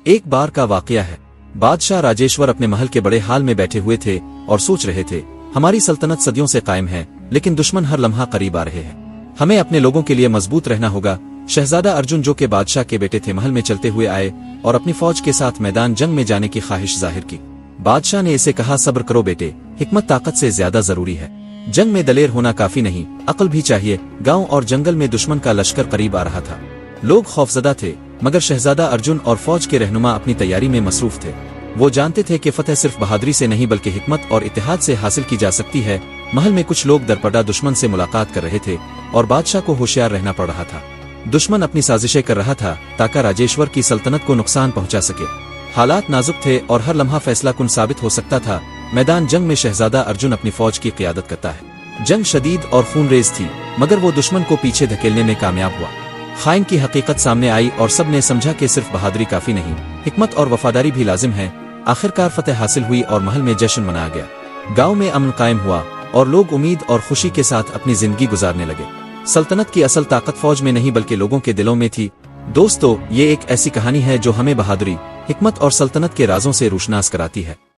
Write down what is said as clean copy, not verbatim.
ایک بار کا واقعہ ہے۔ بادشاہ راجیشور اپنے محل کے بڑے ہال میں بیٹھے ہوئے تھے اور سوچ رہے تھے، ہماری سلطنت صدیوں سے قائم ہے، لیکن دشمن ہر لمحہ قریب آ رہے ہیں۔ ہمیں اپنے لوگوں کے لیے مضبوط رہنا ہوگا۔ شہزادہ ارجن جو کہ بادشاہ کے بیٹے تھے محل میں چلتے ہوئے آئے اور اپنی فوج کے ساتھ میدان جنگ میں جانے کی خواہش ظاہر کی۔ بادشاہ نے اسے کہا، صبر کرو بیٹے، حکمت طاقت سے زیادہ ضروری ہے۔ جنگ میں دلیر ہونا کافی نہیں، عقل بھی چاہیے۔ گاؤں اور جنگل میں دشمن کا لشکر قریب آ رہا تھا۔ لوگ خوفزدہ تھے، مگر شہزادہ ارجن اور فوج کے رہنما اپنی تیاری میں مصروف تھے۔ وہ جانتے تھے کہ فتح صرف بہادری سے نہیں بلکہ حکمت اور اتحاد سے حاصل کی جا سکتی ہے۔ محل میں کچھ لوگ درپردہ دشمن سے ملاقات کر رہے تھے اور بادشاہ کو ہوشیار رہنا پڑ رہا تھا۔ دشمن اپنی سازشیں کر رہا تھا تاکہ راجیشور کی سلطنت کو نقصان پہنچا سکے۔ حالات نازک تھے اور ہر لمحہ فیصلہ کن ثابت ہو سکتا تھا۔ میدان جنگ میں شہزادہ ارجن اپنی فوج کی قیادت کرتا ہے۔ جنگ شدید اور خون ریز تھی، مگر وہ دشمن کو پیچھے دھکیلنے میں کامیاب ہوا۔ خائن کی حقیقت سامنے آئی اور سب نے سمجھا کہ صرف بہادری کافی نہیں، حکمت اور وفاداری بھی لازم ہے۔ آخرکار فتح حاصل ہوئی اور محل میں جشن منایا گیا۔ گاؤں میں امن قائم ہوا اور لوگ امید اور خوشی کے ساتھ اپنی زندگی گزارنے لگے۔ سلطنت کی اصل طاقت فوج میں نہیں بلکہ لوگوں کے دلوں میں تھی۔ دوستو، یہ ایک ایسی کہانی ہے جو ہمیں بہادری، حکمت اور سلطنت کے رازوں سے روشناس کراتی ہے۔